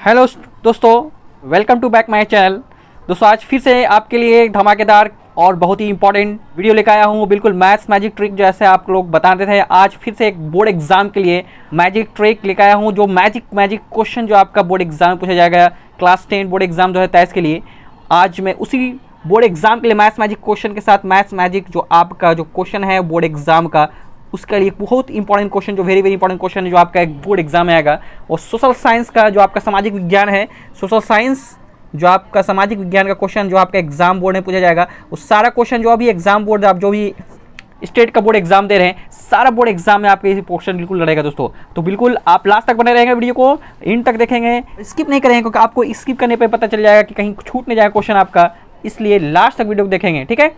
Hello दोस्तों, welcome to back my channel. दोस्तों आज फिर से आपके लिए एक धमाकेदार और बहुत ही इंपॉर्टेंट वीडियो लेकर आया हूँ। बिल्कुल मैथ्स मैजिक ट्रिक जैसे आप लोग बताते थे, आज फिर से एक बोर्ड एग्जाम के लिए मैजिक ट्रिक लेकर आया हूँ। जो मैजिक क्वेश्चन जो आपका बोर्ड एग्जाम में पूछा जाएगा, क्लास 10 बोर्ड एग्जाम 2023 के लिए, आज मैं उसी बोर्ड एग्जाम के लिए मैथ्स मैजिक क्वेश्चन के साथ मैथ्स मैजिक जो आपका जो क्वेश्चन है बोर्ड एग्जाम का, उसके लिए बहुत इंपॉर्टेंट क्वेश्चन, जो वेरी इंपॉर्टेंट क्वेश्चन है जो आपका एक बोर्ड एग्जाम में आएगा, और सोशल साइंस का जो आपका सामाजिक विज्ञान है, सोशल साइंस जो आपका सामाजिक विज्ञान का क्वेश्चन जो आपका एग्जाम बोर्ड में पूछा जाएगा, वो सारा क्वेश्चन जो अभी एग्जाम बोर्ड आप जो भी स्टेट का बोर्ड एग्जाम दे रहे हैं, सारा बोर्ड एग्जाम में आपके क्वेश्चन बिल्कुल लड़ेगा दोस्तों। तो बिल्कुल आप लास्ट तक बने रहेंगे, वीडियो को इन तक देखेंगे, स्किप नहीं करेंगे, क्योंकि आपको स्किप करने पर पता चल जाएगा कि कहीं छूट नहीं जाएगा क्वेश्चन आपका, इसलिए लास्ट तक वीडियो को देखेंगे, ठीक है।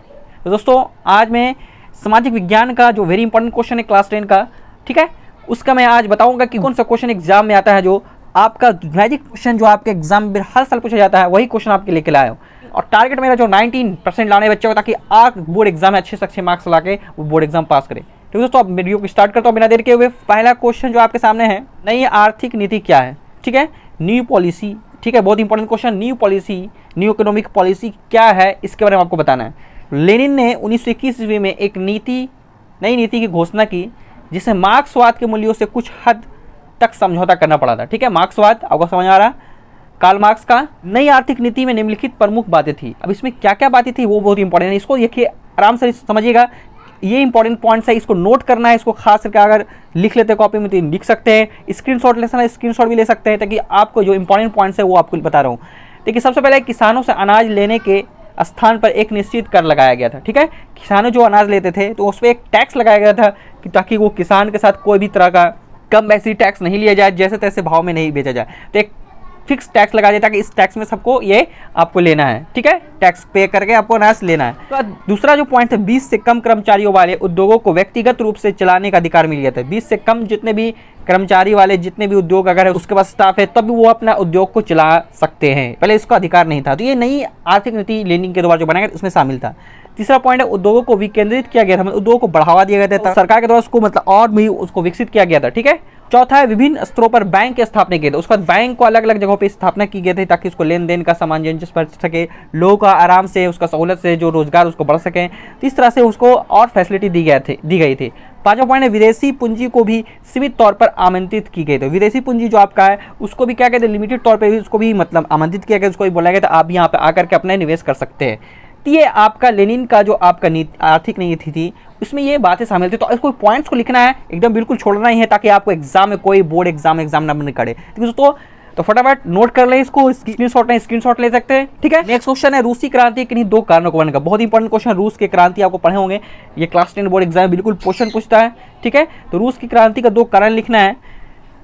तो दोस्तों आज मैं सामाजिक विज्ञान का जो वेरी इंपॉर्टेंट क्वेश्चन है क्लास 10 का, ठीक है, उसका मैं आज बताऊंगा कि कौन सा क्वेश्चन एग्जाम में आता है, जो आपका मैजिक क्वेश्चन जो आपके एग्जाम में हर साल पूछा जाता है, वही क्वेश्चन आपके लेके लाया हूँ। और टारगेट मेरा जो 19% लाने बच्चे को, ताकि आप बोर्ड एग्जाम में अच्छे से अच्छे मार्क्स ला के वो बोर्ड एग्जाम पास करें। तो दोस्तों अब वीडियो को स्टार्ट करता हूँ बिना देर के हुए। पहला क्वेश्चन जो आपके सामने है, नई आर्थिक नीति क्या है, ठीक है, न्यू पॉलिसी, ठीक है, बहुत important question. New policy, new economic policy क्या है, इसके बारे में आपको बताना है। लेनिन ने 1921 ईस्वी में एक नई नीति की घोषणा की, जिसे मार्क्सवाद के मूल्यों से कुछ हद तक समझौता करना पड़ा था, ठीक है। मार्क्सवाद आपको समझ आ रहा, कार्ल मार्क्स का। नई आर्थिक नीति में निम्नलिखित प्रमुख बातें थी। अब इसमें क्या क्या बातें थी वो बहुत इंपॉर्टेंट है, इसको देखिए आराम से समझिएगा, ये इंपॉर्टेंट पॉइंट्स है, इसको नोट करना है। इसको खास करके अगर लिख लेते हैं कॉपी में तो लिख सकते हैं, स्क्रीनशॉट लेना है स्क्रीनशॉट भी ले सकते हैं, ताकि आपको जो इंपॉर्टेंट पॉइंट्स है वो आपको बता रहा हूँ। देखिए सबसे पहले किसानों से अनाज लेने के स्थान पर एक निश्चित कर लगाया गया था, ठीक है। किसानों जो अनाज लेते थे तो उस पर एक टैक्स लगाया गया था, कि ताकि वो किसान के साथ कोई भी तरह का कम बेसी टैक्स नहीं लिया जाए, जैसे तैसे भाव में नहीं बेचा जाए। तो एक फिक्स टैक्स लगा दिया था कि इस टैक्स में सबको ये आपको लेना है, ठीक है, टैक्स पे करके आपको अनाज लेना है। तो दूसरा जो पॉइंट है, 20 से कम कर्मचारियों वाले उद्योगों को व्यक्तिगत रूप से चलाने का अधिकार मिल गया था। 20 से कम जितने भी कर्मचारी वाले जितने भी उद्योग अगर है उसके पास स्टाफ है, तब भी वो अपना उद्योग को चला सकते हैं, पहले इसका अधिकार नहीं था। तो ये नई आर्थिक नीति लेनिन के द्वारा जो बनाया गया उसमें शामिल था। तीसरा पॉइंट है, उद्योगों को विकेंद्रित किया गया था, मतलब उद्योग को बढ़ावा दिया गया था, सरकार के द्वारा उसको मतलब और भी उसको विकसित किया गया था, ठीक है। चौथा है, विभिन्न स्तरों पर बैंक की स्थापना की गई थी। उसके बाद बैंक को अलग अलग जगहों पे स्थापना की गई थी, ताकि उसको लेन देन का सामंजस्य बढ़ सके, लोगों का आराम से उसका सहूलत से जो रोजगार उसको बढ़ सके। इस तरह से उसको और फैसिलिटी दी गई थी। पांचवा पॉइंट है, विदेशी पूंजी को भी सीमित तौर पर आमंत्रित की गई थी। विदेशी पूंजी जो आपका है उसको भी क्या कहते हैं, लिमिटेड तौर पर भी उसको भी मतलब आमंत्रित किया गया, उसको भी बोला गया था आप यहाँ पे आकर के अपना निवेश कर सकते हैं। तो ये आपका लेनिन का जो आपका आर्थिक नीति थी उसमें ये बातें शामिल थी। तो इसको पॉइंट्स को लिखना है, एकदम बिल्कुल छोड़ना ही है, ताकि आपको एग्जाम में कोई बोर्ड एग्जाम ना बन करे। तो फटाफट नोट कर लें, इसको स्क्रीनशॉट ले सकते हैं, ठीक है। नेक्स्ट क्वेश्चन है, रूसी क्रांति किन्हीं दो कारणों को बनेगा। बहुत इंपॉर्टेंट क्वेश्चन, रूस की क्रांति आपको पढ़े होंगे, ये क्लास 10 बोर्ड एग्जाम बिल्कुल क्वेश्चन पूछता है, ठीक है। तो रूस की क्रांति का दो कारण लिखना है।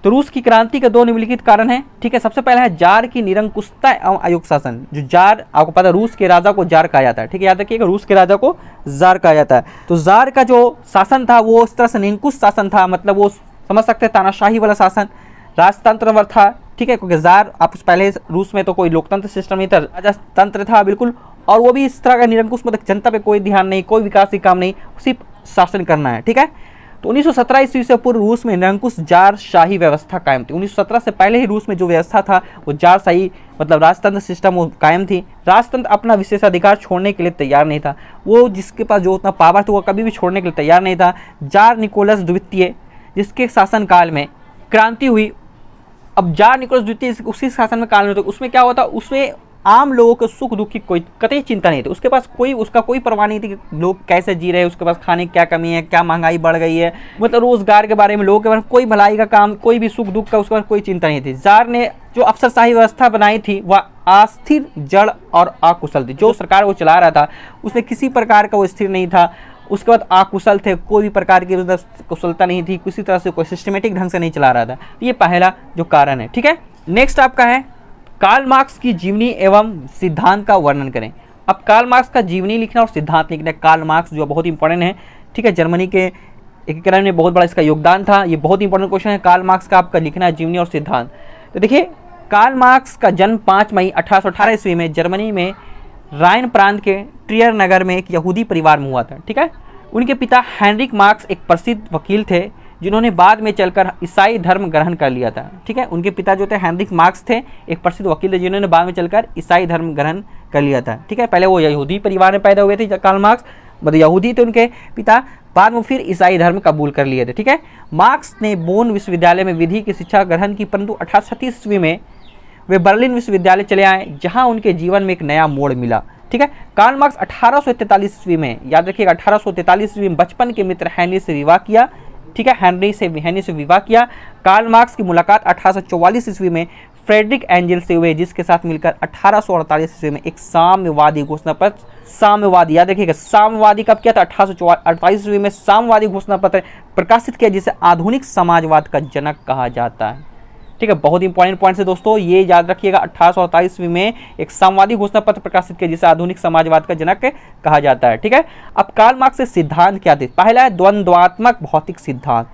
तो रूस की क्रांति के दो निम्नलिखित कारण हैं, ठीक है। सबसे पहला है जार की निरंकुशता एवं अयुक्त शासन। जो जार आपको पता है, रूस के राजा को जार कहा जाता है, ठीक है, याद रखिएगा, रूस के राजा को जार कहा जाता है। तो जार का जो शासन था वो इस तरह से निरंकुश शासन था, मतलब वो समझ सकते हैं तानाशाही वाला शासन, राजतंत्र था, ठीक है, क्योंकि जार आप पहले रूस में तो कोई लोकतंत्र सिस्टम नहीं था, राजतंत्र था बिल्कुल, और वो भी इस तरह का निरंकुश, मतलब जनता पे कोई ध्यान नहीं, कोई विकास की काम नहीं, सिर्फ शासन करना है, ठीक है। तो 1917 ईस्वी से पूर्व रूस में निरंकुश जार शाही व्यवस्था कायम थी। 1917 से पहले ही रूस में जो व्यवस्था था वो जार शाही मतलब राजतंत्र सिस्टम वो कायम थी। राजतंत्र अपना विशेषाधिकार छोड़ने के लिए तैयार नहीं था, वो जिसके पास जो उतना पावर था वो कभी भी छोड़ने के लिए तैयार नहीं था। जार निकोलस द्वितीय जिसके शासनकाल में क्रांति हुई, अब जार निकोलस द्वितीय उसी शासन में काल में, तो उसमें क्या हुआ था, उसमें आम लोगों के सुख दुख की कोई कतई चिंता नहीं थी, उसके पास उसका कोई परवाह नहीं थी कि लोग कैसे जी रहे हैं, उसके पास खाने की क्या कमी है, क्या महंगाई बढ़ गई है, मतलब रोजगार के बारे में, लोगों के बारे में कोई भलाई का काम, कोई भी सुख दुख का उसके पास कोई चिंता नहीं थी। जार ने जो अफसरशाही व्यवस्था बनाई थी वह अस्थिर, जड़ और अकुशल थी। जो सरकार वो चला रहा था उसमें किसी प्रकार का वो स्थिर नहीं था, उसके बाद अकुशल थे, कोई भी प्रकार की कुशलता नहीं थी, किसी तरह से कोई सिस्टमेटिक ढंग से नहीं चला रहा था। ये पहला जो कारण है, ठीक है। नेक्स्ट आपका है, कार्ल मार्क्स की जीवनी एवं सिद्धांत का वर्णन करें। अब कार्ल मार्क्स का जीवनी लिखना और सिद्धांत लिखना। कार्ल मार्क्स जो बहुत इंपॉर्टेंट है, ठीक है, जर्मनी के एकीकरण में बहुत बड़ा इसका योगदान था, ये बहुत इंपॉर्टेंट क्वेश्चन है। कार्ल मार्क्स का आपका लिखना है जीवनी और सिद्धांत। तो देखिए कार्ल मार्क्स का जन्म 5 मई 1818 ईस्वी में जर्मनी में राइन प्रांत के ट्रियर नगर में एक यहूदी परिवार में हुआ था, ठीक है। उनके पिता हेनरिक मार्क्स एक प्रसिद्ध वकील थे, जिन्होंने बाद में चलकर ईसाई धर्म ग्रहण कर लिया था। ठीक है, उनके पिता जो थे हेनरिक मार्क्स थे, एक प्रसिद्ध वकील थे जिन्होंने बाद में चलकर ईसाई धर्म ग्रहण कर लिया था। ठीक है, पहले वो यहूदी परिवार में पैदा हुए थे, कार्ल मार्क्स मतलब यहूदी थे उनके पिता, बाद में फिर ईसाई धर्म कबूल कर लिए थे। ठीक है, मार्क्स ने बोन विश्वविद्यालय में विधि की शिक्षा ग्रहण की, परंतु 1836 ईस्वी में वे बर्लिन विश्वविद्यालय चले आए, जहां उनके जीवन में एक नया मोड़ मिला। ठीक है, कार्ल मार्क्स 1843 ईस्वी में, याद रखिएगा 1843 ईस्वी में बचपन के मित्र हेनरी से विवाह किया। ठीक है, हेनरी से विवाह किया। कार्ल मार्क्स की मुलाकात 1844 ईस्वी में फ्रेडरिक एंजल से हुए, जिसके साथ मिलकर 1848 ईस्वी में एक साम्यवादी घोषणा पत्र, साम्यवादी याद रखिएगा, साम्यवादी कब किया था? 1848 ईस्वी में साम्यवादी घोषणा पत्र प्रकाशित किया, जिसे आधुनिक समाजवाद का जनक कहा जाता है। ठीक है, बहुत इंपॉर्टेंट पॉइंट है दोस्तों, ये याद रखिएगा। 1848 ईस्वी में एक साम्यवादी घोषणा पत्र प्रकाशित किया, जिसे आधुनिक समाजवाद का जनक कहा जाता है। ठीक है, अब कार्ल मार्क्स के सिद्धांत क्या थे? पहला है द्वंद्वात्मक भौतिक सिद्धांत।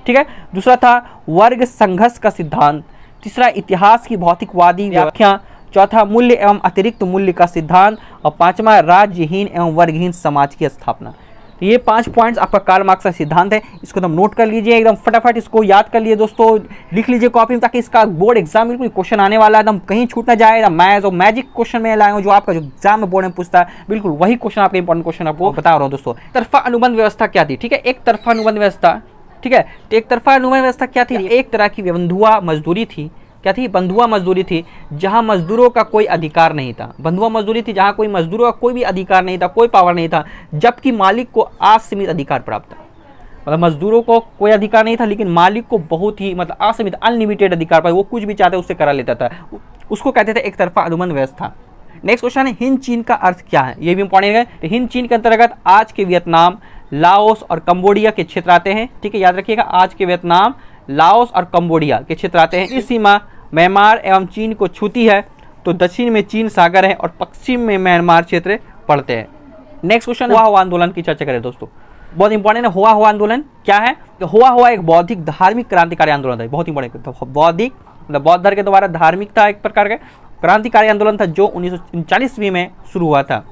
ठीक है, दूसरा था वर्ग संघर्ष का सिद्धांत, तीसरा इतिहास की भौतिकवादी व्याख्या, चौथा मूल्य एवं अतिरिक्त मूल्य का सिद्धांत, और पांचवा राज्यहीन एवं वर्गहीन समाज की स्थापना। तो ये 5 पॉइंट्स आपका कार्ल मार्क्स का सिद्धांत है, इसको तुम नोट कर लीजिए, एकदम फटाफट इसको याद कर लीजिए दोस्तों, लिख लीजिए कॉपी में, ताकि इसका बोर्ड एग्जाम बिल्कुल क्वेश्चन आने वाला है, एकदम कहीं छूट ना जाए। मैथ्स और मैजिक क्वेश्चन में लाए हूं, जो आपका जो एग्जाम में बोर्ड में पूछता है, बिल्कुल वही क्वेश्चन, आपका इंपॉर्टेंट क्वेश्चन आपको बता रहा हूँ दोस्तों। तरफा अनुबंध व्यवस्था क्या थी? ठीक है, एक तरफा अनुबंध व्यवस्था। ठीक है, तो एक तरफा अनुबंध व्यवस्था क्या थी? एक तरह की बंधुआ मजदूरी थी। क्या थी? बंधुआ मजदूरी थी, जहां मजदूरों का कोई अधिकार नहीं था। बंधुआ मजदूरी थी जहां कोई मजदूरों का कोई भी अधिकार नहीं था, कोई पावर नहीं था, जबकि मालिक को असीमित अधिकार प्राप्त था। मतलब मजदूरों को कोई अधिकार नहीं था, लेकिन मालिक को बहुत ही मतलब असीमित अनलिमिटेड अधिकार प्राप्त, वो कुछ भी चाहता उससे करा लेता था, उसको कहते थे एक तरफा अनुबंध व्यवस्था। नेक्स्ट क्वेश्चन है, हिंद चीन का अर्थ क्या है? ये भी इंपॉर्टेंट है। तो हिंद चीन के अंतर्गत आज के वियतनाम, लाओस और कंबोडिया के क्षेत्र आते हैं। ठीक है, याद रखिएगा, आज के वियतनाम, लाओस और कंबोडिया के क्षेत्र आते हैं। इस सीमा म्यांमार एवं चीन को छूती है, तो दक्षिण में चीन सागर है और पश्चिम में म्यांमार क्षेत्र पड़ते हैं। नेक्स्ट क्वेश्चन, हुआ आंदोलन की चर्चा करें दोस्तों, बहुत इंपॉर्टेंट है। हुआ आंदोलन क्या है? तो हुआ एक बौद्धिक धार्मिक क्रांतिकारी आंदोलन था, बहुत इंपॉर्टेंट। तो बौद्धिक मतलब बौद्ध धर्म के द्वारा धार्मिक था, एक प्रकार का क्रांतिकारी आंदोलन था, जो 1939 ईस्वी में शुरू हुआ था,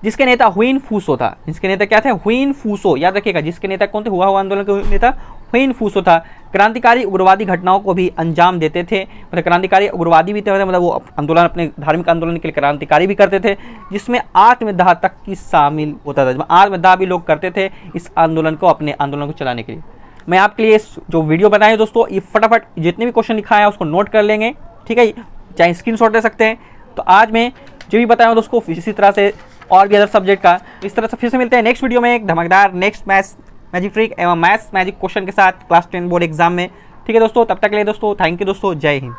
जिसके नेता हुइन फूसो था। इसके नेता क्या थे? हुइन फूसो, याद रखिएगा, जिसके नेता कौन थे? हुआ आंदोलन के नेता हुइन फूसो था। क्रांतिकारी उग्रवादी घटनाओं को भी अंजाम देते थे, मतलब क्रांतिकारी उग्रवादी भी थे, मतलब वो आंदोलन अपने धार्मिक आंदोलन के लिए क्रांतिकारी भी करते थे, जिसमें आत्मदाह तक की शामिल होता था। आत्मदाह भी लोग करते थे इस आंदोलन को, अपने आंदोलन को चलाने के लिए। मैं आपके लिए जो वीडियो बनाई दोस्तों, ये फटाफट जितने भी क्वेश्चन लिखा है उसको नोट कर लेंगे। ठीक है, चाहे स्क्रीनशॉट ले सकते हैं। तो आज मैं जो भी बताया दोस्तों, इसी तरह से और भी अदर सब्जेक्ट का इस तरह से फिर से मिलते हैं नेक्स्ट वीडियो में, एक धमाकेदार नेक्स्ट मैथ्स मैजिक ट्रिक एवं मैथ्स मैजिक क्वेश्चन के साथ क्लास 10 बोर्ड एग्जाम में। ठीक है दोस्तों, तब तक के लिए दोस्तों थैंक यू दोस्तों, जय हिंद।